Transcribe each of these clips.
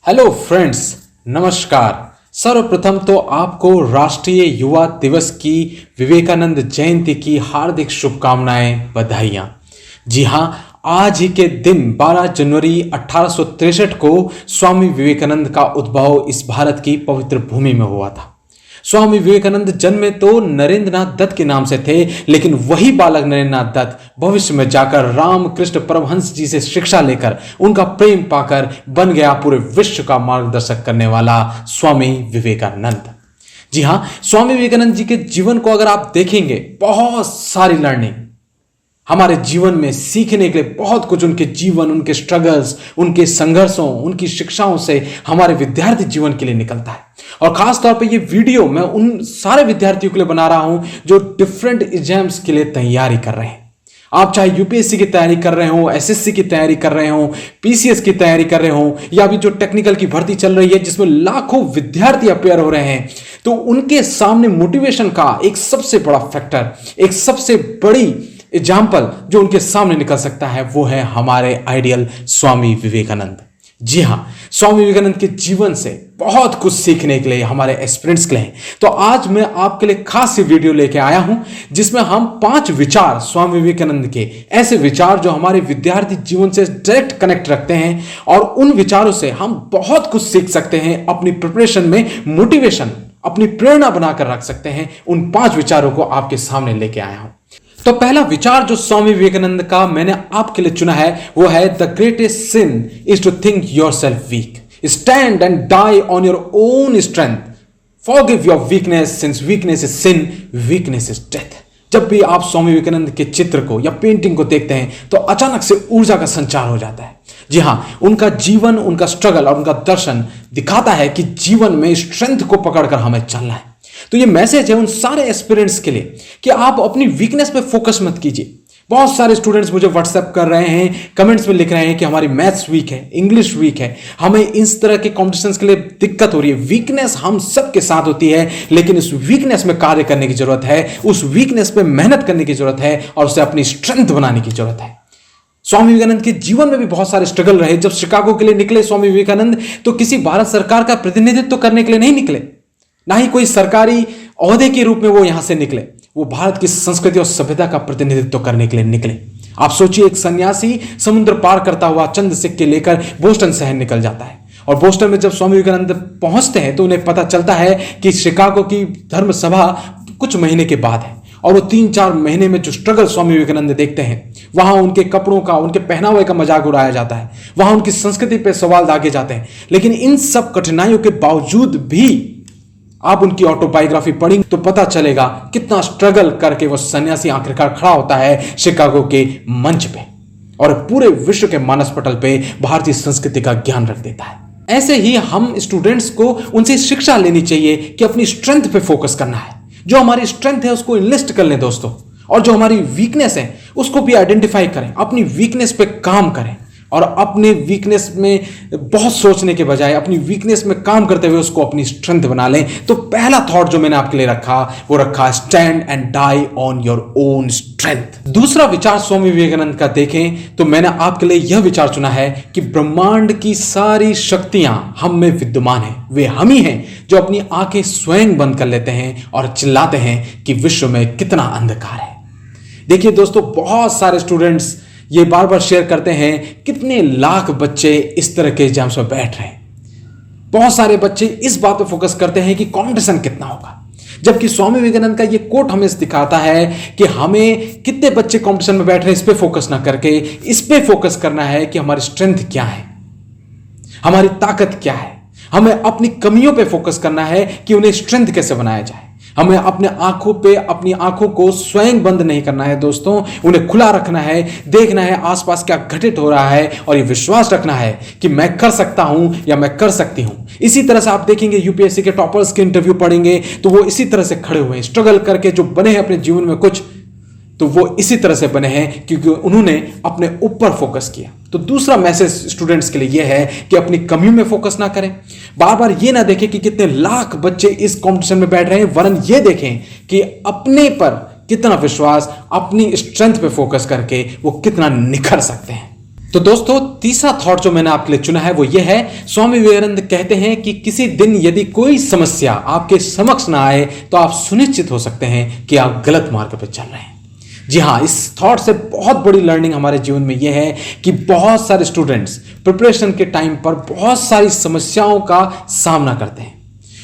Hello friends, नमस्कार। सर्वप्रथम तो आपको राष्ट्रीय युवा दिवस की, विवेकानंद जयंती की हार्दिक शुभकामनाएं, बधाइयां। जी हां, आज ही के दिन 12 जनवरी 1863 को स्वामी विवेकानंद का उद्भव इस भारत की पवित्र भूमि में हुआ था। स्वामी विवेकानंद जन्मे तो नरेंद्रनाथ दत्त के नाम से थे, लेकिन वही बालक नरेंद्रनाथ दत्त भविष्य में जाकर रामकृष्ण परमहंस जी से शिक्षा लेकर उनका प्रेम पाकर बन गया पूरे विश्व का मार्गदर्शक करने वाला स्वामी विवेकानंद। जी हां, स्वामी विवेकानंद जी के जीवन को अगर आप देखेंगे, बहुत सारी लर्निंग हमारे जीवन में सीखने के लिए, बहुत कुछ उनके जीवन, उनके स्ट्रगल्स, उनके संघर्षों, उनकी शिक्षाओं से हमारे विद्यार्थी जीवन के लिए निकलता है। और खास तौर पे ये वीडियो मैं उन सारे विद्यार्थियों के लिए बना रहा हूं जो डिफरेंट एग्जाम्स के लिए तैयारी कर रहे हैं। आप चाहे यूपीएससी की तैयारी कर रहे हो, एसएससी की तैयारी कर रहे हो, पीसीएस की तैयारी कर रहे हो, या अभी जो टेक्निकल की भर्ती चल रही है जिसमें लाखों विद्यार्थी अपेयर हो रहे हैं, तो उनके सामने मोटिवेशन का एक सबसे बड़ा फैक्टर, एक सबसे बड़ी एग्जाम्पल जो उनके सामने निकल सकता है, वो है हमारे आइडियल स्वामी विवेकानंद। जी हां, स्वामी विवेकानंद के जीवन से बहुत कुछ सीखने के लिए हमारे एस्पिरेंट्स के लिए। तो आज मैं आपके लिए खास वीडियो लेके आया हूं जिसमें हम 5 विचार स्वामी विवेकानंद के, ऐसे विचार जो हमारे विद्यार्थी जीवन से डायरेक्ट कनेक्ट रखते हैं, और उन विचारों से हम बहुत कुछ सीख सकते हैं, अपनी प्रिपरेशन में मोटिवेशन, अपनी प्रेरणा बनाकर रख सकते हैं। उन 5 विचारों को आपके सामने लेके आया हूं। तो पहला विचार जो स्वामी विवेकानंद का मैंने आपके लिए चुना है वो है, the greatest sin is to think yourself weak, stand and die on your own strength, forgive your weakness since weakness is sin, weakness is death. जब भी आप स्वामी विवेकानंद के चित्र को या पेंटिंग को देखते हैं तो अचानक से ऊर्जा का संचार हो जाता है। जी हां, उनका जीवन, उनका स्ट्रगल और उनका दर्शन दिखाता है कि जीवन में स्ट्रेंथ को पकड़कर हमें चलना है। तो ये मैसेज है उन सारे एस्पिरेंट्स के लिए कि आप अपनी वीकनेस पे फोकस मत कीजिए। बहुत सारे स्टूडेंट्स मुझे व्हाट्सएप कर रहे हैं, कमेंट्स में लिख रहे हैं कि हमारी मैथ्स वीक है, इंग्लिश वीक है, हमें इस तरह के कॉम्पिटिशन्स के लिए दिक्कत हो रही है। वीकनेस हम सबके साथ होती है, लेकिन उस वीकनेस में कार्य करने की जरूरत है, उस वीकनेस पे मेहनत करने की जरूरत है और उसे अपनी स्ट्रेंथ बनाने की जरूरत है। स्वामी विवेकानंद के जीवन में भी बहुत सारे स्ट्रगल रहे। जब शिकागो के लिए निकले स्वामी विवेकानंद, तो किसी भारत सरकार का प्रतिनिधित्व करने के लिए नहीं निकले, ना ही कोई सरकारी ओहदे के रूप में वो यहां से निकले। वो भारत की संस्कृति और सभ्यता का प्रतिनिधित्व करने के लिए निकले। आप सोचिए, एक सन्यासी समुद्र पार करता हुआ चंद सिक्के लेकर बोस्टन शहर निकल जाता है, और बोस्टन में जब स्वामी विवेकानंद पहुंचते हैं तो उन्हें पता चलता है कि शिकागो की धर्म सभा कुछ महीने के बाद है। और वो 3-4 महीने में जो स्ट्रगल स्वामी विवेकानंद देखते हैं, वहां उनके कपड़ों का, उनके पहनावे का मजाक उड़ाया जाता है, वहां उनकी संस्कृति पर सवाल दागे जाते हैं। लेकिन इन सब कठिनाइयों के बावजूद भी आप उनकी ऑटोबायोग्राफी पढ़ेंगे तो पता चलेगा कितना स्ट्रगल करके वो सन्यासी आखिरकार खड़ा होता है शिकागो के मंच पे, और पूरे विश्व के मानस पटल पे भारतीय संस्कृति का ज्ञान रख देता है। ऐसे ही हम स्टूडेंट्स को उनसे शिक्षा लेनी चाहिए कि अपनी स्ट्रेंथ पे फोकस करना है। जो हमारी स्ट्रेंथ है उसको इनलिस्ट कर लें दोस्तों, और जो हमारी वीकनेस है उसको भी आइडेंटिफाई करें, अपनी वीकनेस पे काम करें, और अपने वीकनेस में बहुत सोचने के बजाय अपनी वीकनेस में काम करते हुए उसको अपनी स्ट्रेंथ बना लें। तो पहला थॉट जो मैंने आपके लिए रखा वो रखा, stand and die on your own strength. दूसरा विचार स्वामी विवेकानंद का देखें तो मैंने आपके लिए यह विचार चुना है कि ब्रह्मांड की सारी शक्तियां हम में विद्यमान हैं। वे हम ही हैं जो अपनी आंखें स्वयं बंद कर लेते हैं और चिल्लाते हैं कि विश्व में कितना अंधकार है। देखिए दोस्तों, बहुत सारे स्टूडेंट्स ये बार बार शेयर करते हैं, कितने लाख बच्चे इस तरह के एग्जाम्स में बैठ रहे हैं। बहुत सारे बच्चे इस बात पे फोकस करते हैं कि कंपटीशन कितना होगा, जबकि स्वामी विवेकानंद का ये कोट हमें दिखाता है कि हमें कितने बच्चे कंपटीशन में बैठ रहे हैं इस पे फोकस ना करके इस पे फोकस करना है कि हमारी स्ट्रेंथ क्या है, हमारी ताकत क्या है। हमें अपनी कमियों पे फोकस करना है कि उन्हें स्ट्रेंथ कैसे बनाया जाए। हमें अपने आंखों पे, अपनी आंखों को स्वयं बंद नहीं करना है दोस्तों, उन्हें खुला रखना है, देखना है आसपास क्या घटित हो रहा है, और ये विश्वास रखना है कि मैं कर सकता हूं या मैं कर सकती हूं। इसी तरह से आप देखेंगे यूपीएससी के टॉपर्स के इंटरव्यू पढ़ेंगे तो वो इसी तरह से खड़े हुए हैं, स्ट्रगल करके जो बने हैं अपने जीवन में कुछ, तो वो इसी तरह से बने हैं क्योंकि उन्होंने अपने ऊपर फोकस किया। तो दूसरा मैसेज स्टूडेंट्स के लिए यह है कि अपनी कमियों में फोकस ना करें, बार बार ये ना देखें कि कितने लाख बच्चे इस कंपटीशन में बैठ रहे हैं, वरन ये देखें कि अपने पर कितना विश्वास, अपनी स्ट्रेंथ पे फोकस करके वो कितना निखर सकते हैं। तो दोस्तों तीसरा थॉट जो मैंने आपके लिए चुना है वो ये है, स्वामी विवेकानंद कहते हैं कि किसी दिन यदि कोई समस्या आपके समक्ष ना आए तो आप सुनिश्चित हो सकते हैं कि आप गलत मार्ग पर चल रहे हैं। जी हाँ, इस थॉट से बहुत बड़ी लर्निंग हमारे जीवन में यह है कि बहुत सारे स्टूडेंट्स प्रिपरेशन के टाइम पर बहुत सारी समस्याओं का सामना करते हैं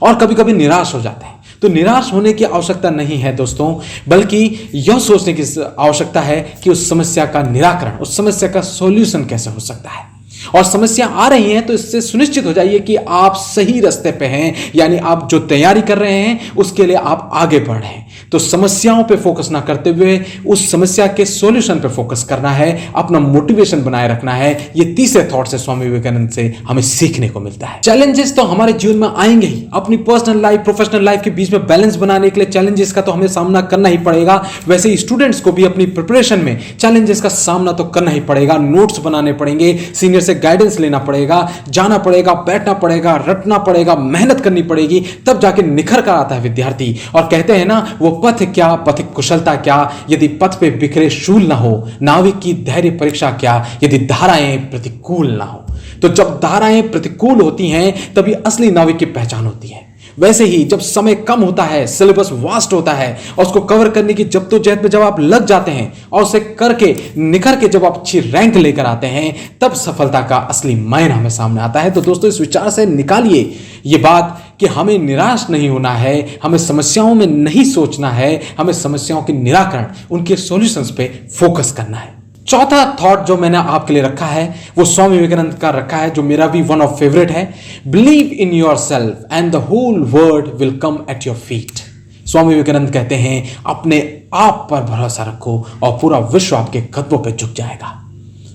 और कभी कभी निराश हो जाते हैं। तो निराश होने की आवश्यकता नहीं है दोस्तों, बल्कि यह सोचने की आवश्यकता है कि उस समस्या का निराकरण, उस समस्या का सॉल्यूशन कैसे हो सकता है। और समस्या आ रही है तो इससे सुनिश्चित हो जाइए कि आप सही रास्ते पे हैं, यानी आप जो तैयारी कर रहे हैं उसके लिए आप आगे बढ़ रहे हैं। तो समस्याओं पे फोकस ना करते हुए उस समस्या के सॉल्यूशन पे फोकस करना है, अपना मोटिवेशन बनाए रखना है। ये तीसरे थॉट से स्वामी विवेकानंद से हमें सीखने को मिलता है। चैलेंजेस तो हमारे जीवन में आएंगे ही, अपनी पर्सनल लाइफ प्रोफेशनल लाइफ के बीच में बैलेंस बनाने के लिए चैलेंजेस का तो हमें सामना करना ही पड़ेगा। वैसे ही स्टूडेंट्स को भी अपनी प्रिपरेशन में चैलेंजेस का सामना तो करना ही पड़ेगा। नोट्स बनाने पड़ेंगे, सीनियर से गाइडेंस लेना पड़ेगा, जाना पड़ेगा, बैठना पड़ेगा, रटना पड़ेगा, मेहनत करनी पड़ेगी, तब जाके निखर कर आता है विद्यार्थी। और कहते हैं ना, वो पथ क्या पथिक कुशलता क्या, यदि पथ पे बिखरे शूल ना हो, नाविक की धैर्य परीक्षा क्या, यदि धाराएं प्रतिकूल ना हो। तो जब धाराएं प्रतिकूल होती हैं तभी असली नाविक की पहचान होती है। वैसे ही जब समय कम होता है, सिलेबस वास्ट होता है और उसको कवर करने की जद्दोजहद में जब आप लग जाते हैं और उसे करके निखर के जब आप अच्छी रैंक लेकर आते हैं, तब सफलता का असली मायना हमें सामने आता है। तो दोस्तों इस विचार से निकालिए ये बात कि हमें निराश नहीं होना है, हमें समस्याओं में नहीं सोचना है, हमें समस्याओं के निराकरण, उनके सॉल्यूशंस पे फोकस करना है। चौथा थॉट जो मैंने आपके लिए रखा है वो स्वामी विवेकानंद का रखा है, जो मेरा भी वन ऑफ फेवरेट है। Believe in yourself and the whole world will come at your feet. Swami Vivekananda कहते हैं अपने आप पर भरोसा रखो और पूरा विश्व आपके कदमों पर झुक जाएगा।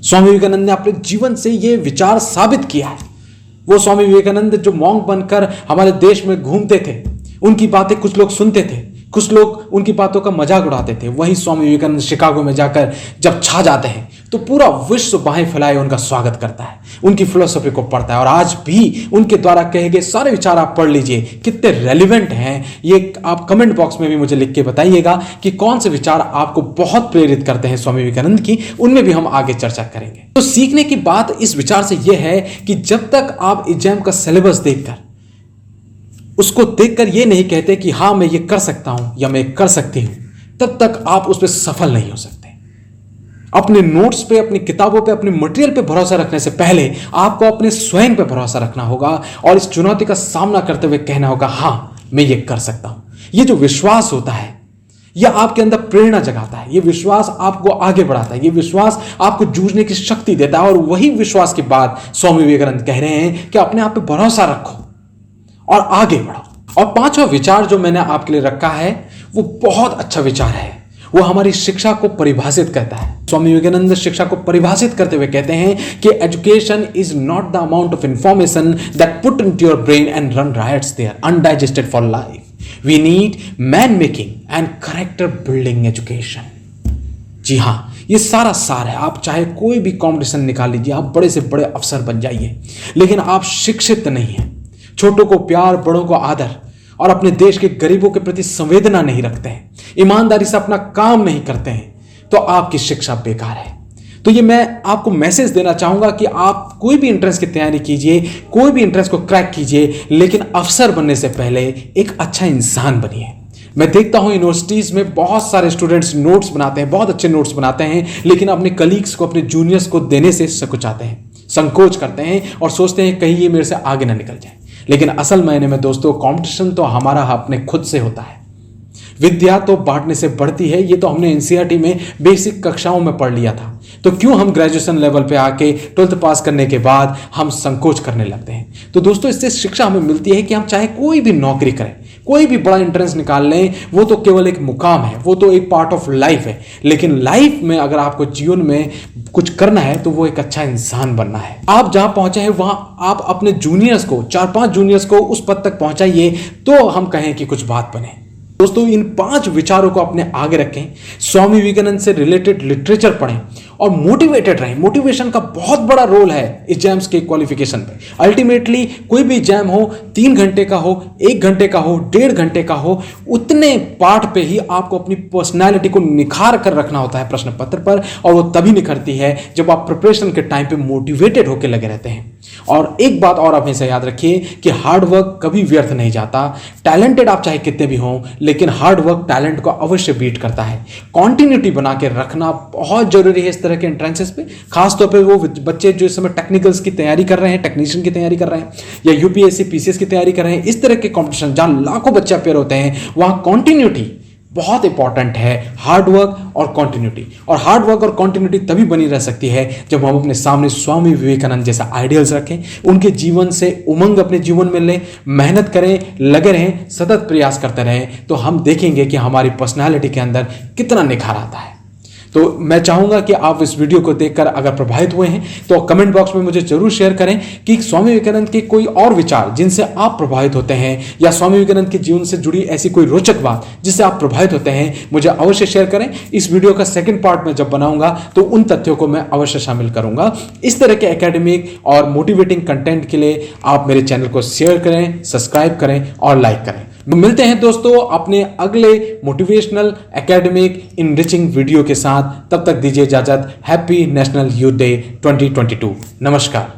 स्वामी विवेकानंद ने अपने जीवन से यह विचार साबित किया है। वो स्वामी विवेकानंद जो मॉन्क बनकर हमारे देश में घूमते थे, उनकी बातें कुछ लोग सुनते थे, कुछ लोग उनकी बातों का मजाक उड़ाते थे। वही स्वामी विवेकानंद शिकागो में जाकर जब छा जाते हैं तो पूरा विश्व बाहें फैलाए उनका स्वागत करता है, उनकी फिलोसफी को पढ़ता है। और आज भी उनके द्वारा कहे गए सारे विचार आप पढ़ लीजिए, कितने रेलिवेंट हैं। ये आप कमेंट बॉक्स में भी मुझे लिख के बताइएगा कि कौन से विचार आपको बहुत प्रेरित करते हैं स्वामी विवेकानंद की, उनमें भी हम आगे चर्चा करेंगे। तो सीखने की बात इस विचार से यह है कि जब तक आप एग्जाम का सिलेबस देखकर उसको देखकर ये नहीं कहते कि हाँ मैं ये कर सकता हूं या मैं कर सकती हूं, तब तक आप उस पर सफल नहीं हो सकते। अपने नोट्स पे, अपनी किताबों पे, अपने मटेरियल पे भरोसा रखने से पहले आपको अपने स्वयं पे भरोसा रखना होगा और इस चुनौती का सामना करते हुए कहना होगा हाँ मैं ये कर सकता हूं। ये जो विश्वास होता है यह आपके अंदर प्रेरणा जगाता है, ये विश्वास आपको आगे बढ़ाता है, ये विश्वास आपको जूझने की शक्ति देता है। और वही विश्वास की बात स्वामी विवेकानंद कह रहे हैं कि अपने आप पे भरोसा रखो और आगे बढ़ो। और पांचवा विचार जो मैंने आपके लिए रखा है वो बहुत अच्छा विचार है। वो हमारी शिक्षा को परिभाषित करता है। स्वामी विवेकानंद शिक्षा को परिभाषित करते हुए कहते हैं कि education is not the amount of information that put into your brain and run riots there undigested for life. We need man making and character building education. जी हाँ, ये सारा सार है। आप चाहे कोई भी कॉम्पिटिशन निकाल लीजिए, आप बड़े से बड़े अफसर बन जाइए, लेकिन आप शिक्षित नहीं हैं, छोटों को प्यार, बड़ों को आदर और अपने देश के गरीबों के प्रति संवेदना नहीं रखते हैं, ईमानदारी से अपना काम नहीं करते हैं, तो आपकी शिक्षा बेकार है। तो ये मैं आपको मैसेज देना चाहूंगा कि आप कोई भी एंट्रेंस की तैयारी कीजिए, कोई भी एंट्रेंस को क्रैक कीजिए, लेकिन अफसर बनने से पहले एक अच्छा इंसान बनिए। मैं देखता हूं यूनिवर्सिटीज में बहुत सारे स्टूडेंट्स नोट्स बनाते हैं, बहुत अच्छे नोट्स बनाते हैं, लेकिन अपने कलीग्स को, अपने जूनियर्स को देने से सकुचाते हैं, संकोच करते हैं और सोचते हैं कहीं ये मेरे से आगे ना निकल जाए। लेकिन असल मायने में दोस्तों कंपटीशन तो हमारा अपने खुद से होता है। विद्या तो बांटने से बढ़ती है, ये तो हमने एनसीईआरटी में बेसिक कक्षाओं में पढ़ लिया था। तो क्यों हम ग्रेजुएशन लेवल पे आके 12th पास करने के बाद हम संकोच करने लगते हैं। तो दोस्तों इससे शिक्षा हमें मिलती है कि हम चाहे कोई भी नौकरी करें, कोई भी बड़ा एंट्रेंस निकाल लें, वो तो केवल एक मुकाम है, वो तो एक पार्ट ऑफ लाइफ है। लेकिन लाइफ में अगर आपको जीवन में कुछ करना है तो वो एक अच्छा इंसान बनना है। आप जहां पहुंचे हैं वहां आप अपने जूनियर्स को, 4-5 जूनियर्स को उस पद तक पहुंचाइए, तो हम कहें कि कुछ बात बने। दोस्तों इन 5 विचारों को अपने आगे रखें, स्वामी विवेकानंद से रिलेटेड लिटरेचर पढ़ें और मोटिवेटेड रहें। मोटिवेशन का बहुत बड़ा रोल है एग्जाम्स के क्वालिफिकेशन पे। अल्टीमेटली कोई भी एग्जाम हो, 3 घंटे का हो, 1 घंटे का हो, 1.5 घंटे का हो, उतने पार्ट पे ही आपको अपनी पर्सनैलिटी को निखार कर रखना होता है प्रश्न पत्र पर, और वो तभी निखरती है जब आप प्रिपरेशन के टाइम पे मोटिवेटेड होकर लगे रहते हैं। और एक बात और हमेशा याद रखिए कि हार्ड वर्क कभी व्यर्थ नहीं जाता। टैलेंटेड आप चाहे कितने भी हों, लेकिन हार्ड वर्क टैलेंट को अवश्य बीट करता है। कॉन्टिन्यूटी बना के रखना बहुत जरूरी है इस तरह के एंट्रेंसेस पे, खासतौर पे वो बच्चे जो इस समय टेक्निकल्स की तैयारी कर रहे हैं, टेक्नीशियन की तैयारी कर रहे हैं, या यूपीएससी पीसीएस की तैयारी कर रहे हैं। इस तरह के कॉम्पिटिशन जहां लाखों बच्चे अपेयर होते हैं, वहां कॉन्टिन्यूटी बहुत इंपॉर्टेंट है, हार्ड वर्क और कंटिन्यूटी। और हार्ड वर्क और कंटिन्यूटी तभी बनी रह सकती है जब हम अपने सामने स्वामी विवेकानंद जैसा आइडियल्स रखें, उनके जीवन से उमंग अपने जीवन में लें, मेहनत करें, लगे रहें, सतत प्रयास करते रहें, तो हम देखेंगे कि हमारी पर्सनालिटी के अंदर कितना निखार आता है। तो मैं चाहूंगा कि आप इस वीडियो को देखकर अगर प्रभावित हुए हैं तो कमेंट बॉक्स में मुझे जरूर शेयर करें कि स्वामी विवेकानंद के कोई और विचार जिनसे आप प्रभावित होते हैं, या स्वामी विवेकानंद के जीवन से जुड़ी ऐसी कोई रोचक बात जिससे आप प्रभावित होते हैं, मुझे अवश्य शेयर करें। इस वीडियो का सेकंड पार्ट में जब बनाऊंगा तो उन तथ्यों को मैं अवश्य शामिल करूंगा। इस तरह के एकेडमिक और मोटिवेटिंग कंटेंट के लिए आप मेरे चैनल को शेयर करें, सब्सक्राइब करें और लाइक करें। मिलते हैं दोस्तों अपने अगले मोटिवेशनल एकेडमिक इनरिचिंग वीडियो के साथ। तब तक दीजिए इजाजत। Happy national youth day 2022। नमस्कार।